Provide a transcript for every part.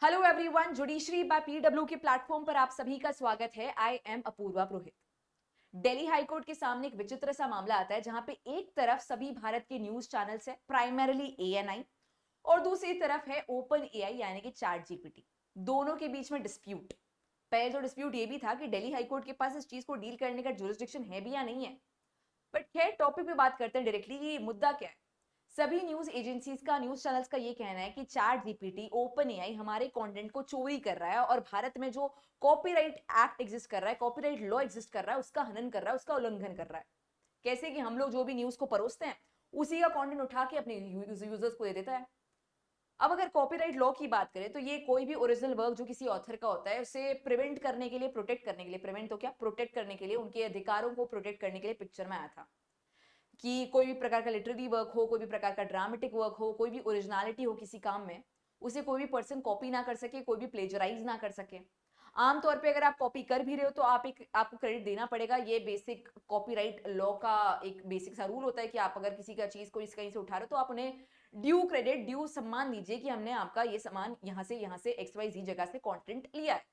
Hello everyone, judiciary by PW के platform पर आप सभी का स्वागत है। I am Apurva Purohit. Delhi high court के सामने एक विचित्र सा मामला आता है जहां पे एक तरफ सभी भारत के न्यूज चैनल्स है, प्राइमरीली एएनआई, और दूसरी तरफ है ओपन एआई यानी कि चैट जीपीटी। दोनों के बीच में डिस्प्यूट। पहले जो डिस्प्यूट ये भी था कि दिल्ली हाईकोर्ट के पास इस चीज को डील करने का जुरिस्डिक्शन है भी या नहीं है। बट खैर, टॉपिक पे बात करते हैं डायरेक्टली कि मुद्दा क्या है। सभी न्यूज एजेंसीज का, न्यूज चैनल्स का ये कहना है कि चैट जीपीटी, ओपन एआई हमारे कंटेंट को चोरी कर रहा है और भारत में जो कॉपीराइट एक्ट एग्जिस्ट कर रहा है, कॉपीराइट लॉ एग्जिस्ट कर रहा है, उसका हनन कर रहा है, उसका उल्लंघन कर रहा है। कैसे कि हम लोग जो भी न्यूज को परोसते हैं उसी का कंटेंट उठा के अपने यूजर्स को दे देता है। अब अगर कॉपीराइट लॉ की बात करें तो ये कोई भी ओरिजिनल वर्क जो किसी ऑथर का होता है उसे प्रिवेंट करने के लिए, प्रोटेक्ट करने के लिए, प्रिवेंट तो क्या, प्रोटेक्ट करने के लिए, उनके अधिकारों को प्रोटेक्ट करने के लिए पिक्चर में आया था कि कोई भी प्रकार का लिटरेरी वर्क हो, कोई भी प्रकार का ड्रामेटिक वर्क हो, कोई भी ओरिजिनलिटी हो किसी काम में, उसे कोई भी पर्सन कॉपी ना कर सके, कोई भी प्लेजराइज ना कर सके। आमतौर पे अगर आप कॉपी कर भी रहे हो तो आपको क्रेडिट देना पड़ेगा। ये बेसिक कॉपीराइट लॉ का एक बेसिक सा रूल होता है कि आप अगर किसी का चीज को इस कहीं से उठा रहे हो तो आप उन्हें ड्यू क्रेडिट, ड्यू सम्मान दीजिए कि हमने आपका ये सामान यहाँ से XYZ जगह से कंटेंट लिया है।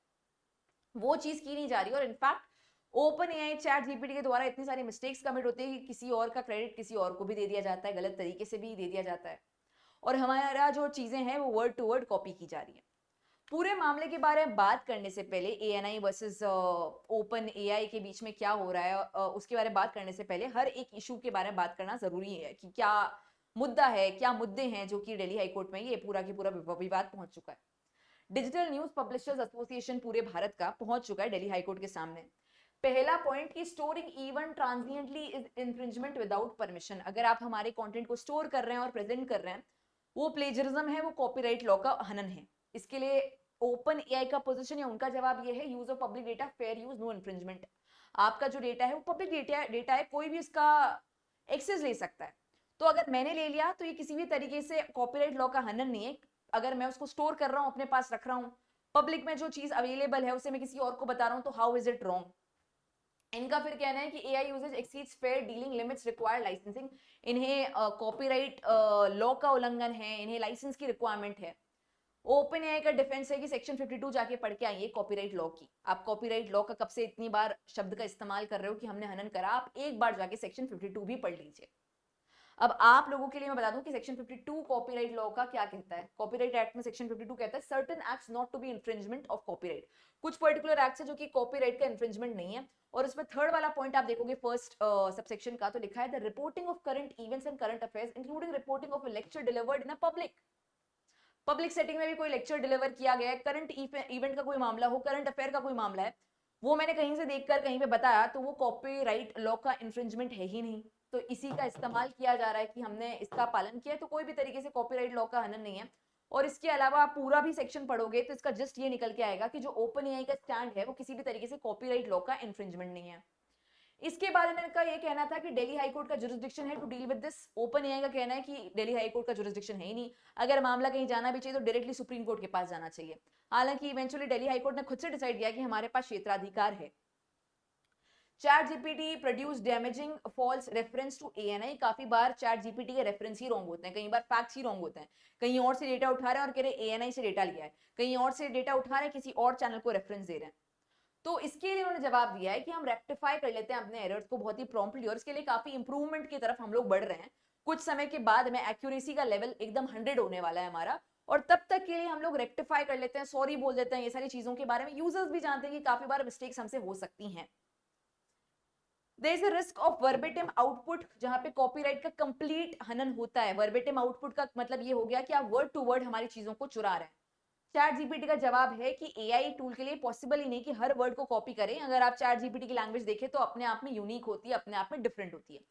वो चीज की नहीं जा रही। और in fact open AI, chat GPT के द्वारा इतनी सारी मिस्टेक्स कमिट होती है कि किसी और का क्रेडिट किसी और को भी दे दिया जाता है, गलत तरीके से भी दे दिया जाता है, और हमारा जो चीजें हैं वो वर्ड टू वर्ड कॉपी की जा रही है। पूरे मामले के बारे में बात करने से पहले, एएनआई वर्सेस ओपन एआई के बीच में क्या हो रहा है, उसके बारे में बात करने से पहले हर एक इशू के बारे में बात करना जरूरी है कि क्या मुद्दा है, क्या मुद्दे हैं जो कि दिल्ली हाईकोर्ट में ये पूरा की पूरा विवाद पहुंच चुका है। डिजिटल न्यूज पब्लिशर्स एसोसिएशन पूरे भारत का पहुंच चुका है दिल्ली हाईकोर्ट के सामने। पहला पॉइंट कि storing even transiently is infringement without permission. अगर आप हमारे कंटेंट को स्टोर कर रहे हैं और प्रेजेंट कर रहे हैं, वो प्लेजरिज्म है, वो कॉपीराइट लॉ का हनन है। इसके लिए ओपन एआई का पोजीशन या उनका जवाब ये है, use of public data, fair use, no infringement. आपका जो डेटा है वो पब्लिक डेटा है, कोई भी इसका एक्सेस ले सकता है। तो अगर मैंने ले लिया तो ये किसी भी तरीके से कॉपीराइट लॉ का हनन नहीं है। अगर मैं उसको स्टोर कर रहा हूं, अपने पास रख रहा हूं, पब्लिक में जो चीज अवेलेबल है उसे मैं किसी और को बता रहा हूं, तो हाउ इज इट रॉन्ग। इनका फिर कहना है कि AI usages exceeds fair dealing limits required licensing. इन्हें कॉपीराइट लॉ का उल्लंघन है, इन्हें लाइसेंस की रिक्वायरमेंट है। ओपन एआई का डिफेंस है कि सेक्शन 52 जाके पढ़ के आइए कॉपीराइट लॉ की। आप कॉपीराइट लॉ का कब से इतनी बार शब्द का इस्तेमाल कर रहे हो कि हमने हनन करा, आप एक बार जाके सेक्शन 52 भी पढ़ लीजिए। अब आप लोगों के लिए मैं बता दूं कि सेक्शन 52 कॉपीराइट लॉ का क्या कहता है। कॉपीराइट एक्ट में सेक्शन 52 कहता है certain acts not to be infringement of copyright. कुछ पर्टिकुलर एक्ट्स है जो कि कॉपीराइट का इन्फ्रिंजमेंट नहीं है। और उसमें थर्ड वाला पॉइंट आप देखोगे फर्स्ट सबसेक्शन का, तो लिखा है the reporting of current events and current affairs including reporting of a lecture delivered in a public setting में भी कोई लेक्चर डिलीवर किया गया है, करंट इवेंट का कोई मामला हो, करंट अफेयर का कोई मामला है, वो मैंने कहीं से देखकर कहीं पे बताया, तो वो कॉपीराइट लॉ का इन्फ्रिंजमेंट है ही नहीं। तो इसी का इस्तेमाल किया जा रहा है कि हमने इसका पालन किया है, तो कोई भी तरीके से कॉपीराइट लॉ का हनन नहीं है। और इसके अलावा आप पूरा भी सेक्शन पढ़ोगे तो इसका जस्ट ये निकल के आएगा कि जो ओपन एआई का स्टैंड है वो किसी भी तरीके से कॉपीराइट लॉ का इन्फ्रिंजमेंट नहीं है। इसके बारे में इनका ये कहना था कि दिल्ली हाईकोर्ट का जुरिस्डिक्शन है to deal with this. OpenAI का कहना है कि दिल्ली हाईकोर्ट का जुरिस्डिक्शन है ही नहीं। अगर मामला कहीं जाना भी चाहिए तो डायरेक्टली सुप्रीम कोर्ट के पास जाना चाहिए। हालांकि इवेंचुअली दिल्ली हाईकोर्ट ने खुद से डिसाइड किया कि हमारे पास क्षेत्राधिकार है। Chat GPT produce damaging false reference to ANI. काफी बार चैट जीपीटी के रेफरेंस ही रॉन्ग होते हैं, कई बार फैक्ट्स ही रॉन्ग होते हैं। कहीं और से डेटा उठा रहे हैं और कह रहे एएनआई से डेटा लिया है, कहीं और से डेटा उठा रहे हैं, किसी और चैनल को रेफरेंस दे रहे हैं। तो इसके लिए उन्होंने जवाब दिया है कि हम रेक्टिफाई कर लेते हैं अपने एरर्स को बहुत ही प्रॉम्प्टली, और इसके लिए काफी इंप्रूवमेंट की तरफ हम लोग बढ़ रहे हैं। कुछ समय के बाद में एक्यूरेसी का लेवल एकदम 100 होने वाला है हमारा, और तब तक के लिए हम लोग रेक्टिफाई कर लेते हैं, सॉरी बोल देते हैं। ये सारी चीजों के बारे में यूजर्स भी जानते हैं कि काफी बार मिस्टेक्स हमसे हो सकती हैं। There is a risk of verbatim output, जहां पे कॉपीराइट का कंप्लीट हनन होता है। वर्बेटिम आउटपुट का मतलब ये हो गया कि आप वर्ड टू वर्ड हमारी चीजों को चुरा रहे हैं। चैट जीपीटी का जवाब है कि एआई टूल के लिए पॉसिबल ही नहीं कि हर वर्ड को कॉपी करें। अगर आप चैट जीपीटी की लैंग्वेज देखें तो अपने आप में यूनिक होती है, अपने आप में डिफरेंट होती है।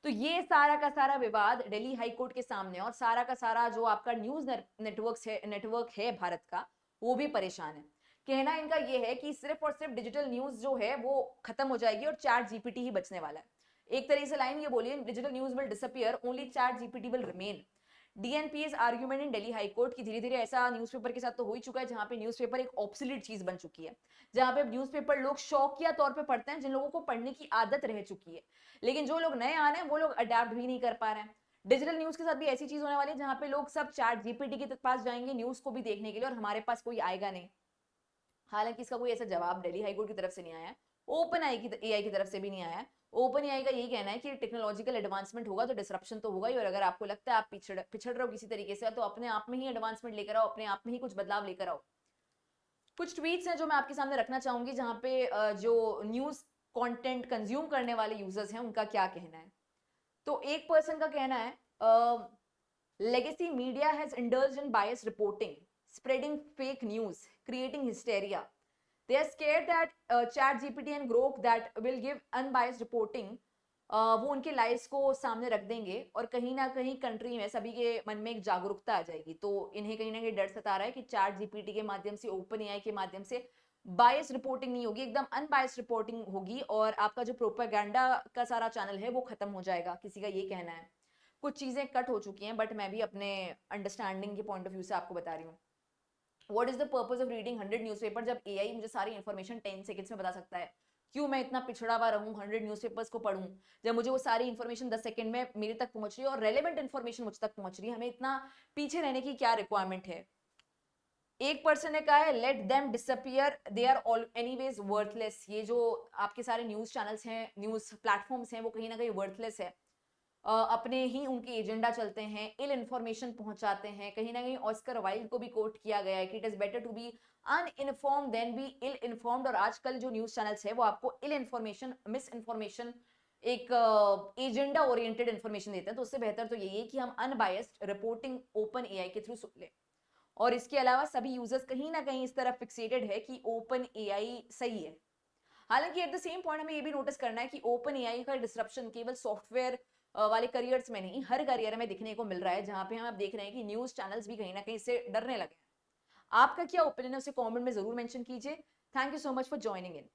तो ये सारा का सारा विवाद दिल्ली हाई कोर्ट के सामने, और सारा का सारा जो आपका न्यूज नेटवर्क है भारत का, वो भी परेशान है। कहना इनका ये है कि सिर्फ और सिर्फ डिजिटल न्यूज जो है वो खत्म हो जाएगी और चैट जीपीटी ही बचने वाला है। एक तरीके से लाइन ये बोलिए, digital news will disappear, only chat GPT will remain. DNPS argument in Delhi high court की धीरे धीरे ऐसा न्यूज़पेपर के साथ तो हो ही चुका है, जहां पे न्यूज़पेपर एक ऑब्सोलीट चीज बन चुकी है, जहां पे न्यूज़पेपर लोग शौकिया तौर पे पढ़ते हैं, जिन लोगों को पढ़ने की आदत रह चुकी है। लेकिन जो लोग नए आ रहे हैं वो लोग अडेप्ट भी नहीं कर पा रहे हैं। डिजिटल न्यूज के साथ भी ऐसी चीज होने वाली है जहां पे लोग सब चैट जीपीटी के पास जाएंगे न्यूज को भी देखने के लिए, और हमारे पास कोई आएगा नहीं। हालांकि इसका कोई ऐसा जवाब दिल्ली हाईकोर्ट की तरफ से नहीं आया है, ओपन एआई की तरफ से भी नहीं आया है। ओपन एआई का यही कहना है कि टेक्नोलॉजिकल एडवांसमेंट होगा तो डिसरप्शन तो होगा ही, और अगर आपको लगता है आप पिछड़ रहे हो किसी तरीके से, तो अपने आप में ही एडवांसमेंट लेकर आओ, अपने आप में ही कुछ बदलाव लेकर आओ। कुछ ट्वीट्स हैं जो मैं आपके सामने रखना चाहूंगी, जहां पे जो न्यूज कंटेंट कंज्यूम करने वाले यूजर्स हैं उनका क्या कहना है। तो एक पर्सन का कहना है, legacy media has indulged in biased reporting, spreading fake news, creating hysteria. They are scared that ChatGPT and Grok that will give unbiased reporting, वो उनके लाइव्स को सामने रख देंगे और कहीं ना कहीं कंट्री में सभी के मन में एक जागरूकता आ जाएगी। तो इन्हें कहीं ना कहीं डर सता रहा है कि चैट जीपीटी के माध्यम से, ओपन एआई के माध्यम से बायस रिपोर्टिंग नहीं होगी, एकदम अनबायस्ड रिपोर्टिंग होगी, और आपका जो प्रोपेगेंडा का सारा चैनल है वो खत्म हो जाएगा, किसी का ये कहना है। कुछ चीजें कट हो चुकी हैं, बट मैं भी अपने अंडरस्टैंडिंग के पॉइंट ऑफ व्यू से आपको बता रही हूँ। What is the purpose of reading 100 newspaper, जब एआई मुझे सारी इन्फॉर्मेशन 10 सेकंड्स में बता सकता है? क्यों मैं इतना पिछड़ा हुआ रहूं, 100 न्यूज़पेपर्स को पढूं, जब मुझे वो सारी इन्फॉर्मेशन 10 सेकंड में मेरे तक पहुंच रही है और रेलेवेंट इन्फॉर्मेशन मुझ तक पहुंच रही है? हमें इतना पीछे रहने की क्या रिक्वायरमेंट है? एक पर्सन ने कहा है, let them disappear, they are all anyways worthless. ये जो आपके सारे न्यूज चैनल्स हैं, न्यूज प्लेटफॉर्म्स हैं, वो कहीं ना कहीं वर्थलेस है। अपने ही उनके एजेंडा चलते हैं, इल इन्फॉर्मेशन पहुंचाते हैं। कहीं ना कहीं ऑस्कर वाइल्ड को भी कोट किया गया है कि it is better to be uninformed than be ill informed. और आजकल जो न्यूज चैनल्स है वो आपको इल इन्फॉर्मेशन, मिस इन्फॉर्मेशन, एक एजेंडा ओरिएंटेड इन्फॉर्मेशन देते हैं। तो उससे बेहतर तो यही है कि हम अनबायस्ड रिपोर्टिंग ओपन एआई के थ्रू सुन लें। और इसके अलावा सभी यूजर्स कहीं ना कहीं इस तरफ फिक्सेटेड है कि ओपन एआई सही है। हालांकि एट द सेम पॉइंट हमें ये भी नोटिस करना है कि ओपन एआई का डिसरप्शन केवल सॉफ्टवेयर वाले करियर्स में नहीं, हर करियर में दिखने को मिल रहा है, जहां पे हम अब देख रहे हैं कि न्यूज चैनल्स भी कहीं ना कहीं इससे डरने लगे हैं। आपका क्या ओपिनियन है उसे कमेंट में जरूर मेंशन कीजिए। Thank you so much for joining in.